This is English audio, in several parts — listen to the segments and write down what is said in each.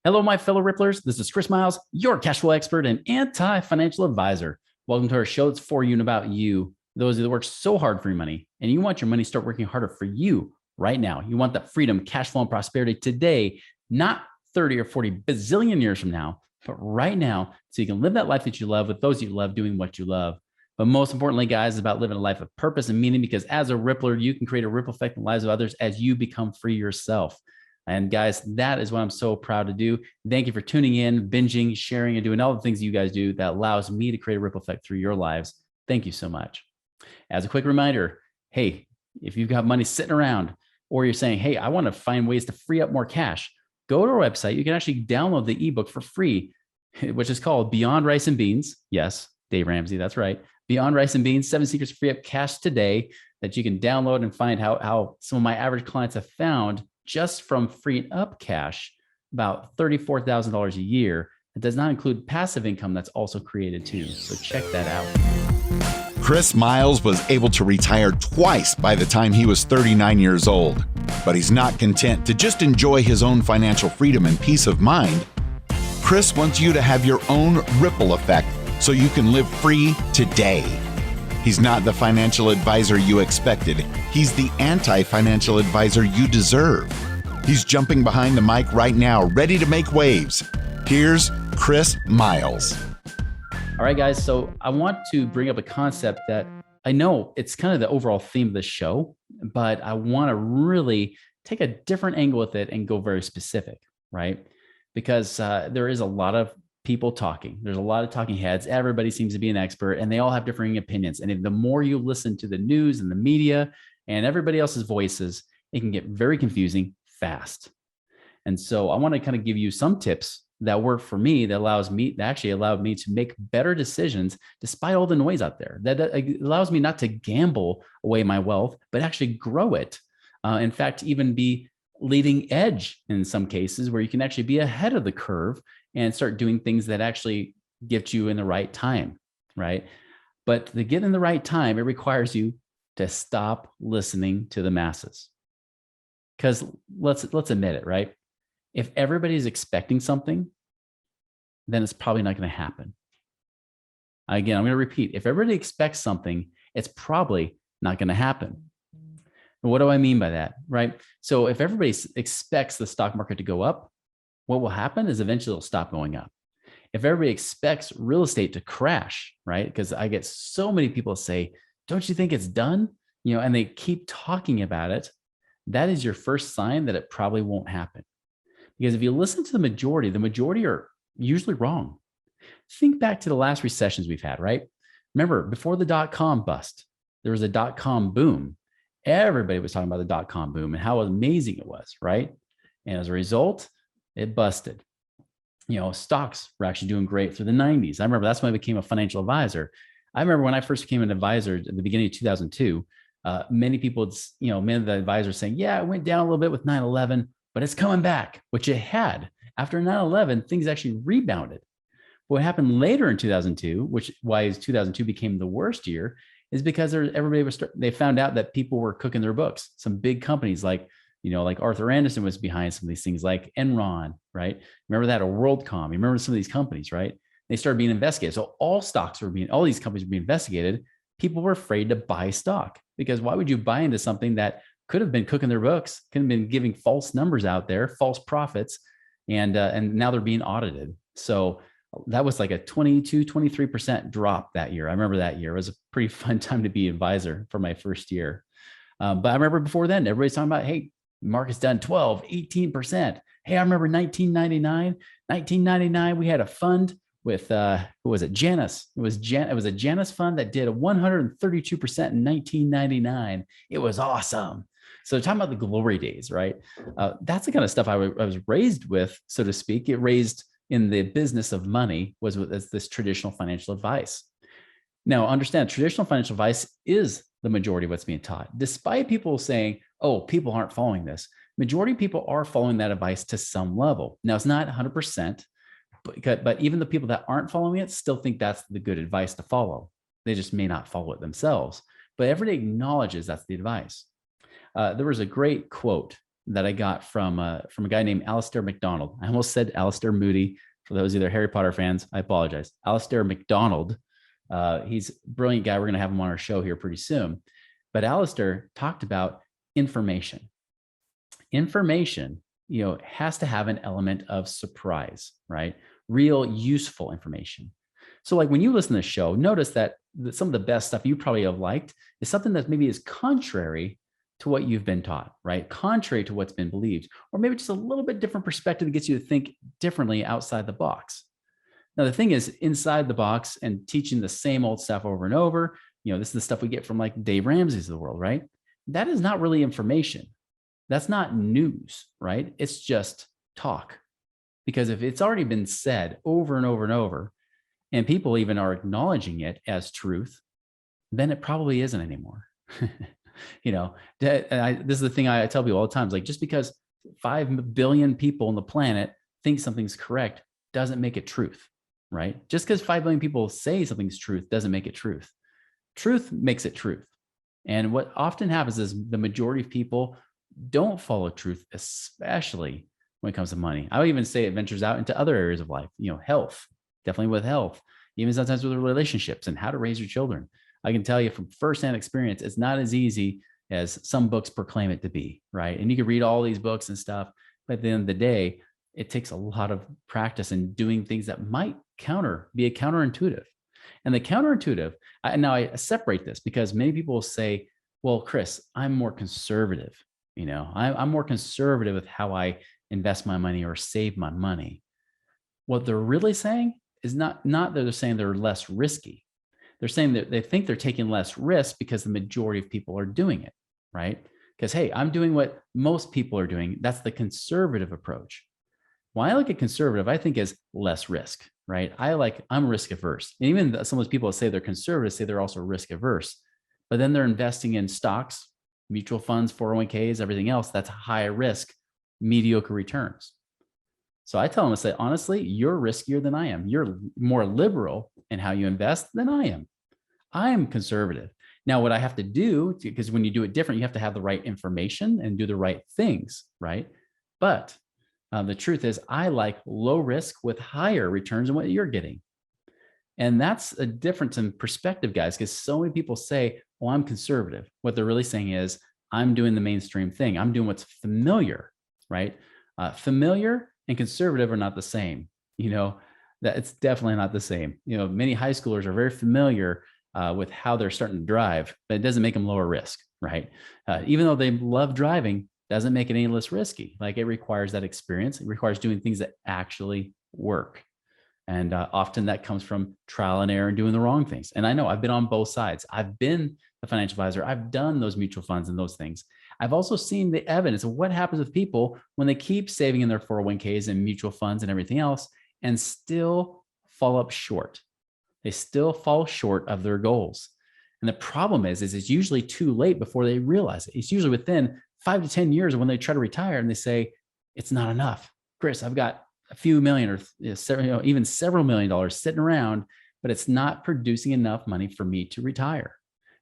Hello, my fellow Ripplers. This is Chris Miles, your cash flow expert and anti-financial advisor. Welcome to our show. It's for you and about you, those that work so hard for your money, and you want your money to start working harder for you right now. You want that freedom, cash flow, and prosperity today, not 30 or 40 bazillion years from now, but right now, so you can live that life that you love with those you love, doing what you love. But most importantly, guys, it's about living a life of purpose and meaning, because as a Rippler, you can create a ripple effect in the lives of others as you become free yourself. And guys, that is what I'm so proud to do. Thank you for tuning in, binging, sharing, and doing all the things you guys do that allows me to create a ripple effect through your lives. Thank you so much. As a quick reminder, hey, if you've got money sitting around, or you're saying, hey, I want to find ways to free up more cash, go to our website. You can actually download the ebook for free, which is called Beyond Rice and Beans. Yes, Dave Ramsey, that's right. Beyond Rice and Beans, 7 Secrets to Free Up Cash Today, that you can download and find how some of my average clients have found just from freeing up cash about $34,000 a year. It does not include passive income that's also created too. So check that out. Chris Miles was able to retire twice by the time he was 39 years old, but he's not content to just enjoy his own financial freedom and peace of mind. Chris wants you to have your own ripple effect so you can live free today. He's not the financial advisor you expected. He's the anti-financial advisor you deserve. He's jumping behind the mic right now, ready to make waves. Here's Chris Miles. All right, guys. So I want to bring up a concept that I know it's kind of the overall theme of the show, but I want to really take a different angle with it and go very specific, right? Because there is a lot of people talking. There's a lot of talking heads. Everybody seems to be an expert, and they all have differing opinions. And the more you listen to the news and the media and everybody else's voices, it can get very confusing fast. And so I want to kind of give you some tips that work for me, that actually allowed me to make better decisions despite all the noise out there. That allows me not to gamble away my wealth, but actually grow it. In fact, even be leading edge in some cases, where you can actually be ahead of the curve and start doing things that actually get you in the right time, right? But to get in the right time, it requires you to stop listening to the masses. Because let's admit it, right? If everybody's expecting something, then it's probably not going to happen. Again, I'm going to repeat. If everybody expects something, it's probably not going to happen. And what do I mean by that, right? So if everybody expects the stock market to go up, what will happen is eventually it'll stop going up. If everybody expects real estate to crash, right? Because I get so many people say, don't you think it's done? And they keep talking about it. That is your first sign that it probably won't happen. Because if you listen to the majority are usually wrong. Think back to the last recessions we've had, right? Remember, before the dot-com bust, there was a dot-com boom. Everybody was talking about the dot-com boom and how amazing it was, right? And as a result, it busted. Stocks were actually doing great through the 90s. I remember that's when I became a financial advisor. I remember when I first became an advisor at the beginning of 2002, many people, many of the advisors saying, yeah, it went down a little bit with 9/11, but it's coming back, which it had. After 9/11, things actually rebounded. What happened later in 2002, which why 2002 became the worst year, is because they found out that people were cooking their books. Some big companies like Arthur Andersen was behind some of these things, like Enron, right? Remember that, or WorldCom. You remember some of these companies, right? They started being investigated. So all these companies were being investigated. People were afraid to buy stock, because why would you buy into something that could have been cooking their books, could have been giving false numbers out there, false profits, and now they're being audited. So that was like a 23% drop that year. I remember that year. It was a pretty fun time to be advisor for my first year. But I remember before then, everybody's talking about, hey, market's done 12, 18%. Hey, I remember 1999, we had a fund with, who was it? Janus. It was a Janus fund that did a 132% in 1999. It was awesome. So talking about the glory days, right? That's the kind of stuff I was raised with, so to speak. It raised in the business of money was this traditional financial advice. Now, understand, traditional financial advice is the majority of what's being taught. Despite people saying, oh, people aren't following this, majority of people are following that advice to some level. Now, it's not 100%, but even the people that aren't following it still think that's the good advice to follow. They just may not follow it themselves, but everybody acknowledges that's the advice. There was a great quote that I got from a guy named Alistair McDonald. I almost said Alistair Moody. For those either Harry Potter fans, I apologize. Alistair McDonald. He's a brilliant guy. We're going to have him on our show here pretty soon. But Alistair talked about information. Information, has to have an element of surprise, right? Real useful information. So like when you listen to the show, notice that some of the best stuff you probably have liked is something that maybe is contrary to what you've been taught, right? Contrary to what's been believed, or maybe just a little bit different perspective that gets you to think differently outside the box. Now, the thing is, inside the box and teaching the same old stuff over and over, this is the stuff we get from like Dave Ramsey's of the world, right? That is not really information. That's not news, right? It's just talk. Because if it's already been said over and over and over, and people even are acknowledging it as truth, then it probably isn't anymore. This is the thing I tell people all the time. It's like, just because 5 billion people on the planet think something's correct doesn't make it truth, right? Just because 5 billion people say something's truth doesn't make it truth. Truth makes it truth. And what often happens is the majority of people don't follow truth, especially when it comes to money. I would even say it ventures out into other areas of life, health, definitely with health, even sometimes with relationships and how to raise your children. I can tell you from firsthand experience, it's not as easy as some books proclaim it to be, right? And you can read all these books and stuff, but at the end of the day, it takes a lot of practice and doing things that might be counterintuitive. And the counterintuitive, now I separate this because many people will say, well, Chris, I'm more conservative. I'm more conservative with how I invest my money or save my money. What they're really saying is not that they're saying they're less risky. They're saying that they think they're taking less risk because the majority of people are doing it, right? Because, hey, I'm doing what most people are doing. That's the conservative approach. When I look at conservative, I think is less risk, right? I'm risk averse. And even some of those people that say they're conservative say they're also risk averse, but then they're investing in stocks, mutual funds, 401ks, everything else that's high risk, mediocre returns. So I tell them, I say, honestly, you're riskier than I am. You're more liberal in how you invest than I am. I'm conservative. Now, what I have to do, because when you do it different, you have to have the right information and do the right things, right? But the truth is, I like low risk with higher returns than what you're getting. And that's a difference in perspective, guys, because so many people say, well, I'm conservative. What they're really saying is, I'm doing the mainstream thing. I'm doing what's familiar, right? Familiar and conservative are not the same. That it's definitely not the same. Many high schoolers are very familiar with how they're starting to drive, but it doesn't make them lower risk, right? Even though they love driving, doesn't make it any less risky. Like, it requires that experience. It requires doing things that actually work. And often that comes from trial and error and doing the wrong things. And I know I've been on both sides. I've been the financial advisor. I've done those mutual funds and those things. I've also seen the evidence of what happens with people when they keep saving in their 401ks and mutual funds and everything else and still fall up short. They still fall short of their goals. And the problem is it's usually too late before they realize it. It's usually within 5 to 10 years when they try to retire and they say, it's not enough. Chris, I've got a few million or even several $1 million sitting around, but it's not producing enough money for me to retire.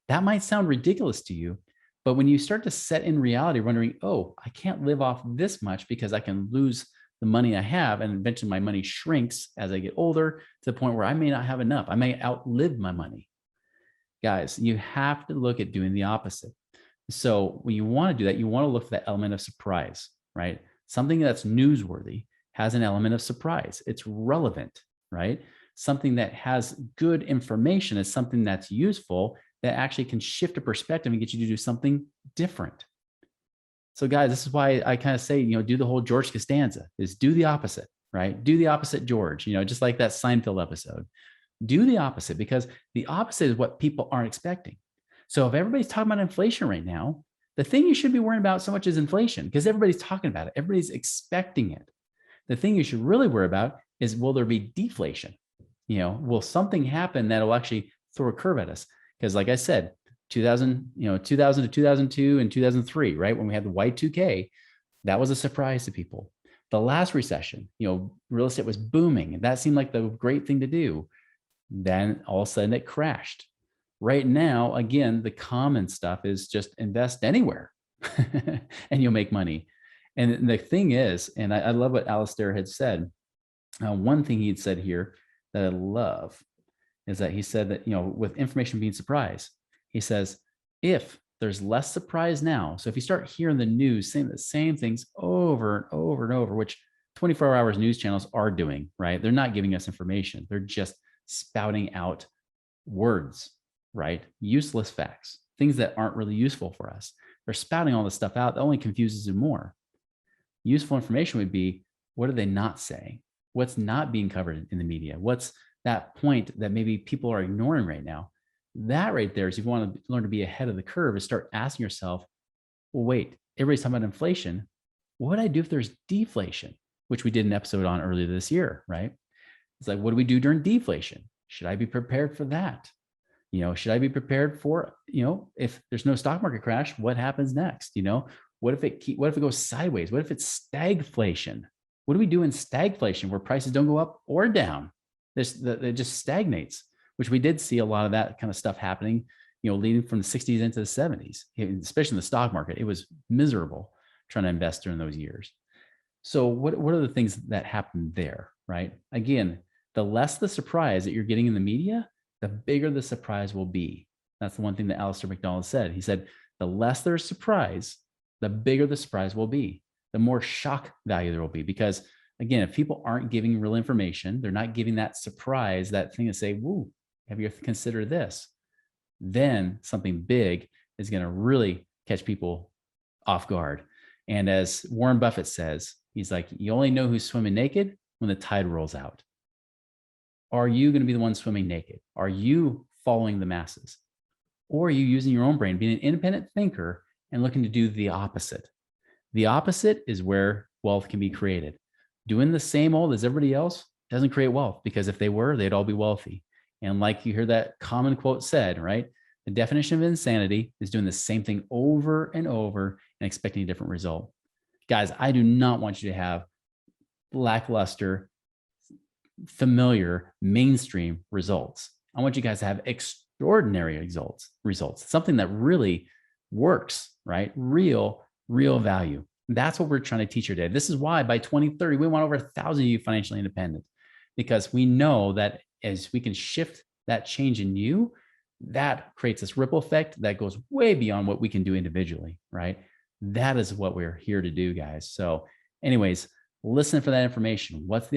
That might sound ridiculous to you, but when you start to set in reality, wondering, oh, I can't live off this much because I can lose the money I have, and eventually my money shrinks as I get older to the point where I may not have enough. I may outlive my money. Guys, you have to look at doing the opposite. So when you want to do that, you want to look for that element of surprise, right? Something that's newsworthy has an element of surprise. It's relevant, right? Something that has good information is something that's useful that actually can shift a perspective and get you to do something different. So guys, this is why I kind of say, do the whole George Costanza, is do the opposite, right? Do the opposite, George, just like that Seinfeld episode. Do the opposite, because the opposite is what people aren't expecting. So if everybody's talking about inflation right now, the thing you should be worrying about so much is inflation, because everybody's talking about it. Everybody's expecting it. The thing you should really worry about is, will there be deflation? Will something happen that will actually throw a curve at us? Because like I said, 2000 to 2002 and 2003, right? When we had the Y2K, that was a surprise to people. The last recession, real estate was booming, and that seemed like the great thing to do. Then all of a sudden it crashed. Right now, again, the common stuff is just invest anywhere and you'll make money. And the thing is, and I love what Alistair had said. One thing he had said here that I love is that he said that, with information being surprise, he says, if there's less surprise now, so if you start hearing the news saying the same things over and over and over, which 24 hours news channels are doing, right? They're not giving us information. They're just spouting out words, right? Useless facts, things that aren't really useful for us. They're spouting all this stuff out that only confuses you more. Useful information would be, what are they not saying? What's not being covered in the media? What's that point that maybe people are ignoring right now? That right there is, if you want to learn to be ahead of the curve, is start asking yourself, well, wait, everybody's talking about inflation. What would I do if there's deflation, which we did an episode on earlier this year, right? It's like, what do we do during deflation? Should I be prepared for that? Should I be prepared for, if there's no stock market crash, what happens next? What if it goes sideways? What if it's stagflation? What do we do in stagflation, where prices don't go up or down? It just stagnates, which we did see a lot of that kind of stuff happening, leading from the 60s into the 70s, especially in the stock market. It was miserable trying to invest during those years. So what are the things that happened there, right? Again, the less the surprise that you're getting in the media, the bigger the surprise will be. That's the one thing that Alistair McDonald said. He said, the less there's surprise, the bigger the surprise will be, the more shock value there will be. Because again, if people aren't giving real information, they're not giving that surprise, that thing to say, woo, have you considered this? Then something big is going to really catch people off guard. And as Warren Buffett says, he's like, you only know who's swimming naked when the tide rolls out. Are you going to be the one swimming naked? Are you following the masses? Or are you using your own brain, being an independent thinker and looking to do the opposite? The opposite is where wealth can be created. Doing the same old as everybody else doesn't create wealth, because if they were, they'd all be wealthy. And like you hear that common quote said, right? The definition of insanity is doing the same thing over and over and expecting a different result. Guys, I do not want you to have lackluster, familiar, mainstream results. I want you guys to have extraordinary results, something that really works, right? Real value. That's what we're trying to teach you today. This is why by 2030, we want over 1,000 of you financially independent, because we know that as we can shift that change in you, that creates this ripple effect that goes way beyond what we can do individually, right? That is what we're here to do, guys. So anyways, listen for that information. What's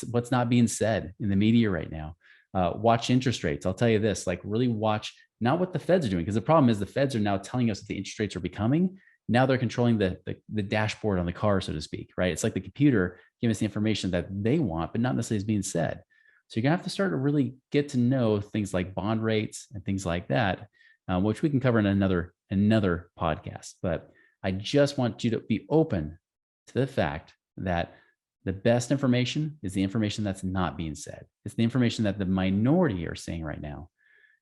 what's not being said in the media right now? Watch interest rates. I'll tell you this, like really watch not what the Feds are doing, because the problem is the Feds are now telling us what the interest rates are becoming. Now they're controlling the dashboard on the car, so to speak, right? It's like the computer giving us the information that they want, but not necessarily is being said. So you're gonna have to start to really get to know things like bond rates and things like that, which we can cover in another podcast. But I just want you to be open to the fact that the best information is the information that's not being said. It's the information that the minority are saying right now.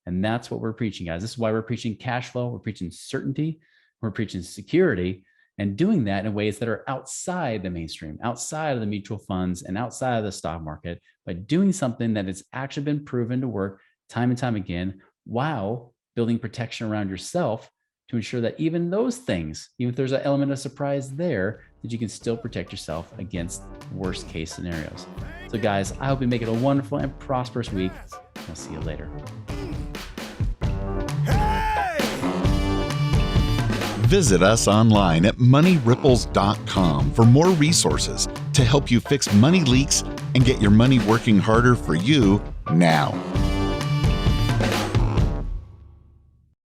And that's what we're preaching, guys. This is why we're preaching cash flow. We're preaching certainty. We're preaching security, and doing that in ways that are outside the mainstream, outside of the mutual funds and outside of the stock market, but doing something that has actually been proven to work time and time again, while building protection around yourself to ensure that even those things, even if there's an element of surprise there, that you can still protect yourself against worst case scenarios. So guys, I hope you make it a wonderful and prosperous week. I'll see you later. Visit us online at moneyripples.com for more resources to help you fix money leaks and get your money working harder for you now.